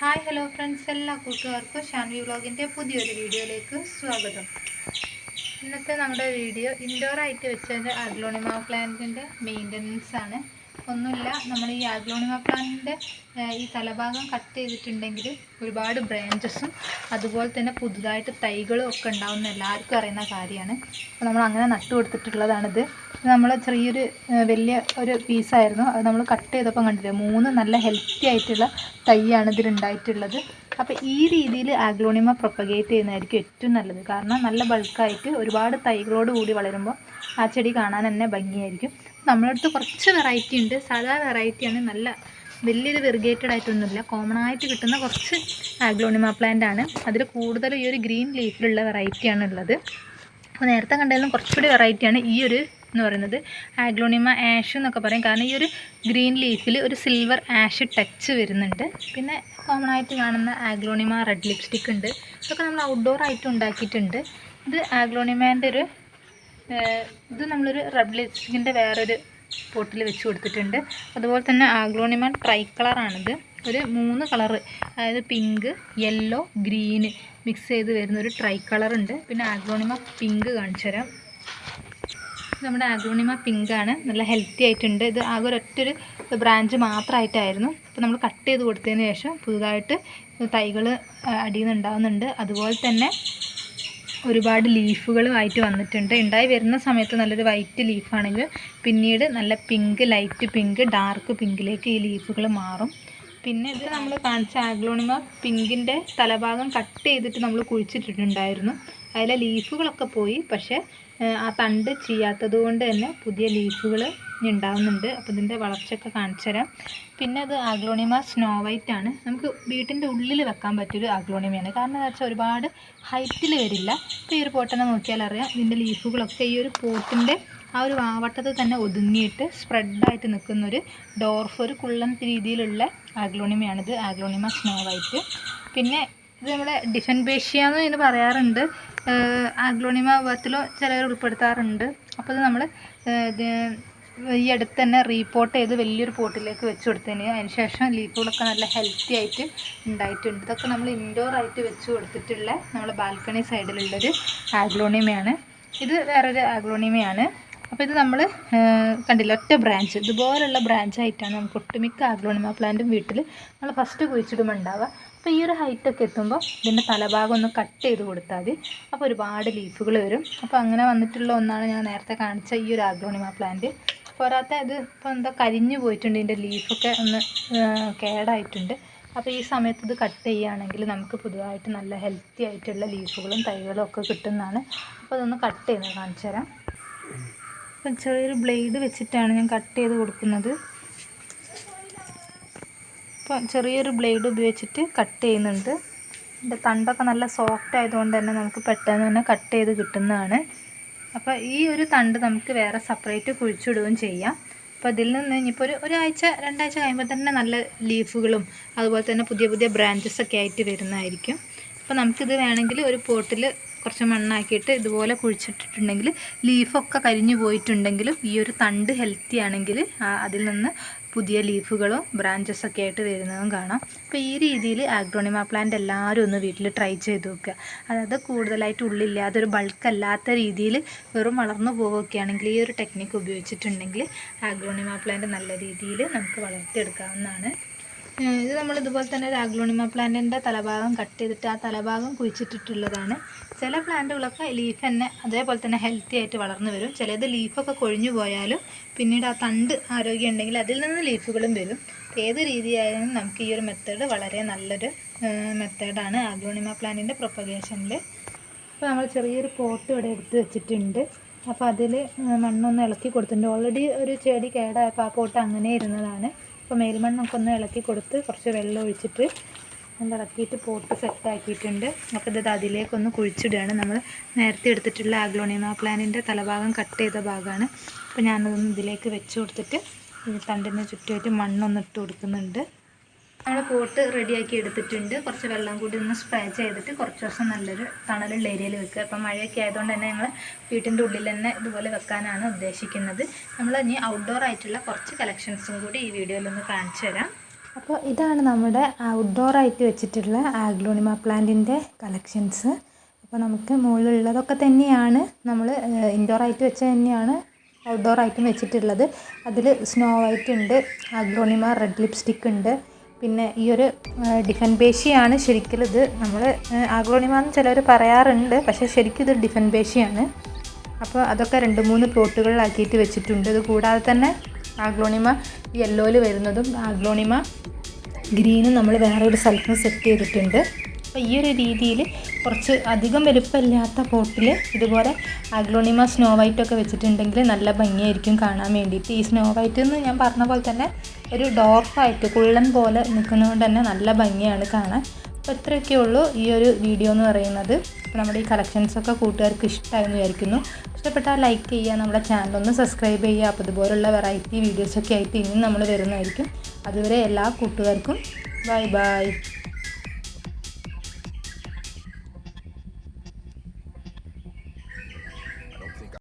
Hi hello friends, എല്ലാ കൂട്ടുകാർക്കും ഷാൻവി വ്ളോഗിൻ്റെ പുതിയൊരു വീഡിയോയിലേക്ക് സ്വാഗതം. ഇന്നത്തെ നമ്മുടെ വീഡിയോ ഇൻഡോറായിട്ട് വെച്ചതിൻ്റെ അഗ്ലോണിമ പ്ലാന്റിൻ്റെ മെയിൻ്റനൻസ് ആണ്. ഒന്നുമില്ല, നമ്മൾ ഈ അഗ്ലോണിമ പ്ലാന്റിൻ്റെ ഈ തലഭാഗം കട്ട് ചെയ്തിട്ടുണ്ടെങ്കിൽ ഒരുപാട് ബ്രാഞ്ചസും അതുപോലെ തന്നെ പുതുതായിട്ട് തൈകളും ഒക്കെ ഉണ്ടാവുന്ന എല്ലാവർക്കും അറിയുന്ന കാര്യമാണ്. അപ്പോൾ നമ്മൾ അങ്ങനെ നട്ടു കൊടുത്തിട്ടുള്ളതാണിത്. നമ്മൾ ചെറിയൊരു വലിയ ഒരു പീസായിരുന്നു, അത് നമ്മൾ കട്ട് ചെയ്തപ്പോൾ കണ്ടില്ല, 3 നല്ല ഹെൽത്തി ആയിട്ടുള്ള തൈയാണ് ഇതിലുണ്ടായിട്ടുള്ളത്. അപ്പോൾ ഈ രീതിയിൽ അഗ്ലോണിമ പ്രൊപ്പഗേറ്റ് ചെയ്യുന്നതായിരിക്കും ഏറ്റവും നല്ലത്. കാരണം നല്ല ബൾക്കായിട്ട് ഒരുപാട് തൈകളോട് കൂടി വളരുമ്പോൾ ആ ചെടി കാണാൻ തന്നെ ഭംഗിയായിരിക്കും. നമ്മുടെ അടുത്ത് കുറച്ച് വെറൈറ്റി ഉണ്ട്. സാധാ വെറൈറ്റിയാണ്, നല്ല വലിയൊരു വെറിഗേറ്റഡ് ആയിട്ടൊന്നുമില്ല, കോമൺ ആയിട്ട് കിട്ടുന്ന കുറച്ച് അഗ്ലോണിമ പ്ലാന്റ് ആണ്. അതിൽ കൂടുതൽ ഈ ഒരു ഗ്രീൻ ലീഫിലുള്ള വെറൈറ്റിയാണ് ഉള്ളത്. അപ്പോൾ നേരത്തെ കണ്ടാലും കുറച്ചുകൂടി വെറൈറ്റിയാണ് ഈ ഒരു എന്ന് പറയുന്നത്. അഗ്ലോണിമ ആഷ് എന്നൊക്കെ പറയും, കാരണം ഈ ഒരു ഗ്രീൻ ലീഫിൽ ഒരു സിൽവർ ആഷ് ടച്ച് വരുന്നുണ്ട്. പിന്നെ കോമൺ ആയിട്ട് കാണുന്ന അഗ്ലോണിമ റെഡ് ലിപ്സ്റ്റിക് ഉണ്ട്. ഇതൊക്കെ നമ്മൾ ഔട്ട്ഡോർ ആയിട്ട് ഉണ്ടാക്കിയിട്ടുണ്ട്. ഇത് അഗ്ലോണിമേൻ്റെ ഒരു ഇത് നമ്മളൊരു റെഡ് ലിപ്സ്റ്റിക്കിൻ്റെ വേറൊരു പോട്ടിൽ വെച്ച് കൊടുത്തിട്ടുണ്ട്. അതുപോലെ തന്നെ അഗ്ലോണിമ ട്രൈ കളറാണിത്. ഒരു 3 കളറ്, അതായത് പിങ്ക്, യെല്ലോ, ഗ്രീന് മിക്സ് ചെയ്ത് വരുന്നൊരു ട്രൈ കളറുണ്ട്. പിന്നെ അഗ്ലോണിമ പിങ്ക് കാണിച്ചു തരാം. നമ്മുടെ അഗ്ലോണിമ പിങ്കാണ്, നല്ല ഹെൽത്തി ആയിട്ടുണ്ട്. ഇത് ആകെ ഒരൊറ്റൊരു ബ്രാഞ്ച് മാത്രമായിട്ടായിരുന്നു. അപ്പോൾ നമ്മൾ കട്ട് ചെയ്ത് കൊടുത്തതിന് ശേഷം പുതുതായിട്ട് തൈകൾ അടിയിൽ നിന്ന് ഉണ്ടാകുന്നുണ്ട്. അതുപോലെ തന്നെ ഒരുപാട് ലീഫുകളുമായിട്ട് വന്നിട്ടുണ്ട്. ഉണ്ടായി വരുന്ന സമയത്ത് നല്ലൊരു വൈറ്റ് ലീഫാണെങ്കിൽ പിന്നീട് നല്ല പിങ്ക്, ലൈറ്റ് പിങ്ക്, ഡാർക്ക് പിങ്കിലേക്ക് ഈ ലീഫുകൾ മാറും. പിന്നെ ഇത് നമ്മൾ കാണിച്ച അഗ്ലോണിമ പിങ്കിൻ്റെ തലഭാഗം കട്ട് ചെയ്തിട്ട് നമ്മൾ കുഴിച്ചിട്ടിട്ടുണ്ടായിരുന്നു. അതിലെ ലീഫുകളൊക്കെ പോയി, പക്ഷേ ആ തണ്ട് ചെയ്യാത്തത് കൊണ്ട് തന്നെ പുതിയ ലീഫുകൾ ഉണ്ടാകുന്നുണ്ട്. അപ്പോൾ ഇതിൻ്റെ വളർച്ചയൊക്കെ കാണിച്ചു തരാം. പിന്നെ അത് അഗ്ലോണിമ സ്നോ വൈറ്റ് ആണ്. നമുക്ക് വീട്ടിൻ്റെ ഉള്ളിൽ വെക്കാൻ പറ്റിയൊരു അഗ്ലോണിമയാണ്. കാരണം എന്താ വെച്ചാൽ ഒരുപാട് ഹൈറ്റിൽ വരില്ല. ഇപ്പോൾ ഈ ഒരു പോട്ടനെ നോക്കിയാൽ അറിയാം, ഇതിൻ്റെ ലീഫുകളൊക്കെ ഈ ഒരു പോട്ടിൻ്റെ ആ ഒരു വാവട്ടത്തിൽ തന്നെ ഒതുങ്ങിയിട്ട് സ്പ്രെഡായിട്ട് നിൽക്കുന്നൊരു ഡോർഫ്, ഒരു കുള്ളൻ രീതിയിലുള്ള അഗ്ലോണിമയാണിത്, അഗ്ലോണിമ സ്നോ വൈറ്റ്. പിന്നെ ഇത് നമ്മുടെ ഡിഫൻബേഷ്യ എന്ന് ഇതിന് പറയാറുണ്ട്. അഗ്ലോണിമ വിഭാഗത്തിലും ചിലർ ഉൾപ്പെടുത്താറുണ്ട്. അപ്പോൾ ഇത് നമ്മൾ ഈ അടുത്ത് തന്നെ റീപോർട്ട് ചെയ്ത് വലിയൊരു പോട്ടിലേക്ക് വെച്ച് കൊടുത്തതിന് അതിനുശേഷം ലീഫുകളൊക്കെ നല്ല ഹെൽത്തി ആയിട്ട് ഉണ്ടായിട്ടുണ്ട്. ഇതൊക്കെ നമ്മൾ ഇൻഡോർ ആയിട്ട് വെച്ച് കൊടുത്തിട്ടുള്ള നമ്മുടെ ബാൽക്കണി സൈഡിലുള്ളൊരു അഗ്ലോണിമയാണ്. ഇത് വേറൊരു അഗ്ലോണിമയാണ്. അപ്പോൾ ഇത് നമ്മൾ കണ്ടില്ല, ഒറ്റ ബ്രാഞ്ച്, ഇതുപോലുള്ള ബ്രാഞ്ചായിട്ടാണ് നമുക്ക് ഒട്ടുമിക്ക അഗ്ലോണിമ പ്ലാന്റും വീട്ടിൽ നമ്മൾ ഫസ്റ്റ് കുഴിച്ചിടുമ്പോൾ ഉണ്ടാവുക. അപ്പോൾ ഈ ഒരു ഹൈറ്റൊക്കെ എത്തുമ്പോൾ ഇതിൻ്റെ തലഭാഗം ഒന്ന് കട്ട് ചെയ്ത് കൊടുത്താൽ മതി. അപ്പോൾ ഒരുപാട് ലീഫുകൾ വരും. അപ്പോൾ അങ്ങനെ വന്നിട്ടുള്ള ഒന്നാണ് ഞാൻ നേരത്തെ കാണിച്ച ഈ ഒരു അഗ്ലോണിമ പ്ലാന്റ്. പോരാത്ത ഇത് ഇപ്പോൾ എന്താ കരിഞ്ഞു പോയിട്ടുണ്ട്, ഇതിൻ്റെ ലീഫൊക്കെ ഒന്ന് കേടായിട്ടുണ്ട്. അപ്പോൾ ഈ സമയത്ത് ഇത് കട്ട് ചെയ്യുകയാണെങ്കിൽ നമുക്ക് പുതുതായിട്ട് നല്ല ഹെൽത്തി ആയിട്ടുള്ള ലീഫുകളും തൈകളും ഒക്കെ കിട്ടുന്നതാണ്. അപ്പോൾ അതൊന്ന് കട്ട് ചെയ്യുന്നത് കാണിച്ചു തരാം. അപ്പം ചെറിയൊരു ബ്ലേഡ് വെച്ചിട്ടാണ് ഞാൻ കട്ട് ചെയ്ത് കൊടുക്കുന്നത്. അപ്പോൾ ചെറിയൊരു ബ്ലേഡ് ഉപയോഗിച്ചിട്ട് കട്ട് ചെയ്യുന്നുണ്ട്. ഇതിൻ്റെ തണ്ടൊക്കെ നല്ല സോഫ്റ്റ് ആയതുകൊണ്ട് തന്നെ നമുക്ക് പെട്ടെന്ന് തന്നെ കട്ട് ചെയ്ത് കിട്ടുന്നതാണ്. അപ്പോൾ ഈ ഒരു തണ്ട് നമുക്ക് വേറെ സെപ്പറേറ്റ് കുഴിച്ചിടുകയും ചെയ്യാം. അപ്പോൾ ഇതിൽ നിന്ന് ഇനിയിപ്പോൾ ഒരാഴ്ച 2 ആഴ്ച കഴിയുമ്പോൾ തന്നെ നല്ല ലീഫുകളും അതുപോലെ തന്നെ പുതിയ പുതിയ ബ്രാഞ്ചസൊക്കെ ആയിട്ട് വരുന്നതായിരിക്കും. അപ്പോൾ നമുക്കിത് വേണമെങ്കിൽ ഒരു പോട്ടിൽ കുറച്ച് മണ്ണാക്കിയിട്ട് ഇതുപോലെ കുഴിച്ചിട്ടിട്ടുണ്ടെങ്കിൽ ലീഫൊക്കെ കരിഞ്ഞു പോയിട്ടുണ്ടെങ്കിലും ഈ ഒരു തണ്ട് ഹെൽത്തി ആണെങ്കിൽ അതിൽ നിന്ന് പുതിയ ലീഫുകളും ബ്രാഞ്ചസൊക്കെ ആയിട്ട് വരുന്നതും കാണാം. അപ്പോൾ ഈ രീതിയിൽ അഗ്ലോണിമ പ്ലാന്റ് എല്ലാവരും ഒന്ന് വീട്ടിൽ ട്രൈ ചെയ്ത് നോക്കുക. അതായത് കൂടുതലായിട്ട് ഉള്ളില്ലാതെ ഒരു ബൾക്കല്ലാത്ത രീതിയിൽ വെറും വളർന്നു പോവുകയാണെങ്കിൽ ഈ ഒരു ടെക്നിക്ക് ഉപയോഗിച്ചിട്ടുണ്ടെങ്കിൽ അഗ്ലോണിമ പ്ലാന്റ് നല്ല രീതിയിൽ നമുക്ക് വളർത്തിയെടുക്കാവുന്നതാണ്. ഇത് നമ്മൾ ഇതുപോലെ തന്നെ ഒരു അഗ്ലോണിമ പ്ലാന്റിൻ്റെ തലഭാഗം കട്ട് ചെയ്തിട്ട് ആ തലഭാഗം കുഴിച്ചിട്ടിട്ടുള്ളതാണ്. ചില പ്ലാന്റുകളൊക്കെ ലീഫ് തന്നെ അതേപോലെ തന്നെ ഹെൽത്തി ആയിട്ട് വളർന്നു വരും. ചിലത് ലീഫൊക്കെ കൊഴിഞ്ഞു പോയാലും പിന്നീട് ആ തണ്ട് ആരോഗ്യം ഉണ്ടെങ്കിൽ അതിൽ നിന്ന് ലീഫുകളും വരും. ഏത് രീതിയായാലും നമുക്ക് ഈ ഒരു മെത്തേഡ് വളരെ നല്ലൊരു മെത്തേഡാണ് അഗ്ലോണിമ പ്ലാന്റിൻ്റെ പ്രൊപ്പഗേഷനിൽ. അപ്പോൾ നമ്മൾ ചെറിയൊരു പോട്ട് ഇവിടെ എടുത്ത് വെച്ചിട്ടുണ്ട്. അപ്പോൾ അതിൽ മണ്ണൊന്ന് ഇളക്കി കൊടുത്തിട്ടുണ്ട്. ഓൾറെഡി ഒരു ചെടി കേടായപ്പോൾ ആ പോട്ട് അങ്ങനെ ഇരുന്നതാണ്. അപ്പോൾ മേൽമണ്ണൊക്കെ ഒന്ന് ഇളക്കി കൊടുത്ത് കുറച്ച് വെള്ളം ഒഴിച്ചിട്ട് ഒന്ന് ഇളക്കിയിട്ട് പോട്ട് സെറ്റാക്കിയിട്ടുണ്ട്. അപ്പോൾ ഇത് അതിലേക്കൊന്ന് കുഴിച്ചിടുകയാണ്. നമ്മൾ നേരത്തെ എടുത്തിട്ടുള്ള അഗ്ലോണിമ പ്ലാന്റിൻ്റെ തലഭാഗം കട്ട് ചെയ്ത ഭാഗമാണ്. അപ്പോൾ ഞാനതൊന്ന് ഇതിലേക്ക് വെച്ച് കൊടുത്തിട്ട് തണ്ടിന് ചുറ്റുമായിട്ട് മണ്ണൊന്ന് ഇട്ട് കൊടുക്കുന്നുണ്ട്. നമ്മൾ പോട്ട് റെഡിയാക്കി എടുത്തിട്ടുണ്ട്. കുറച്ച് വെള്ളം കൂടി ഒന്ന് സ്പ്രേ ചെയ്തിട്ട് കുറച്ച് ദിവസം നല്ലൊരു തണലുള്ള ഏരിയയിൽ വെക്കുക. ഇപ്പം മഴയൊക്കെ ആയതുകൊണ്ട് തന്നെ ഞങ്ങൾ വീട്ടിൻ്റെ ഉള്ളിൽ തന്നെ ഇതുപോലെ വെക്കാനാണ് ഉദ്ദേശിക്കുന്നത്. നമ്മൾ ഇനി ഔട്ട്ഡോർ ആയിട്ടുള്ള കുറച്ച് കളക്ഷൻസും കൂടി ഈ വീഡിയോയിലൊന്ന് കാണിച്ചു തരാം. അപ്പോൾ ഇതാണ് നമ്മുടെ ഔട്ട്ഡോറായിട്ട് വെച്ചിട്ടുള്ള ആഗ്ലോണിമ പ്ലാന്റിൻ്റെ കളക്ഷൻസ്. അപ്പോൾ നമുക്ക് മുകളിലുള്ളതൊക്കെ തന്നെയാണ് നമ്മൾ ഇൻഡോറായിട്ട് വെച്ച തന്നെയാണ് ഔട്ട്ഡോറായിട്ടും വെച്ചിട്ടുള്ളത്. അതിൽ സ്നോ വൈറ്റ് ഉണ്ട്, ആഗ്ലോണിമ റെഡ് ലിപ്സ്റ്റിക് ഉണ്ട്, പിന്നെ ഈ ഒരു ഡിഫൻബേഷിയാണ് ശരിക്കും. ഇത് നമ്മൾ ആഗ്ലോണിമ എന്ന് ചിലർ പറയാറുണ്ട്, പക്ഷേ ശരിക്കും ഇത് ഡിഫൻബേഷിയാണ്. അപ്പോൾ അതൊക്കെ 2-3 പ്ലോട്ടുകളിലാക്കിയിട്ട് വെച്ചിട്ടുണ്ട്. ഇത് കൂടാതെ തന്നെ ആഗ്ലോണിമ യെല്ലോയിൽ വരുന്നതും ആഗ്ലോണിമ ഗ്രീനും നമ്മൾ വേറെ ഒരു സ്ഥലത്ത് സെറ്റ് ചെയ്തിട്ടുണ്ട്. അപ്പോൾ ഈ ഒരു രീതിയിൽ കുറച്ച് അധികം വലുപ്പമില്ലാത്ത പോട്ടിൽ ഇതുപോലെ ആഗ്ലോണിമ സ്നോ വൈറ്റൊക്കെ വെച്ചിട്ടുണ്ടെങ്കിൽ നല്ല ഭംഗിയായിരിക്കും കാണാൻ വേണ്ടിയിട്ട്. ഈ സ്നോ വൈറ്റ് എന്ന് ഞാൻ പറഞ്ഞ പോലെ തന്നെ ഒരു ഡോർഫായിട്ട് കുള്ളൻ പോലെ നിൽക്കുന്നതുകൊണ്ട് തന്നെ നല്ല ഭംഗിയാണ് കാണാൻ. അപ്പോൾ ഇത്രയൊക്കെ ഉള്ളൂ ഈ ഒരു വീഡിയോ എന്ന് പറയുന്നത്. അപ്പോൾ നമ്മുടെ ഈ കളക്ഷൻസൊക്കെ കൂട്ടുകാർക്ക് ഇഷ്ടമായെന്ന് വിചാരിക്കുന്നു. ഇഷ്ടപ്പെട്ടാൽ ലൈക്ക് ചെയ്യുക, നമ്മുടെ ചാനലൊന്ന് സബ്സ്ക്രൈബ് ചെയ്യുക. അപ്പോൾ ഇതുപോലുള്ള വെറൈറ്റി വീഡിയോസൊക്കെ ആയിട്ട് ഇനിയും നമ്മൾ വരുന്നതായിരിക്കും. അതുവരെ എല്ലാ കൂട്ടുകാർക്കും ബൈ ബൈ.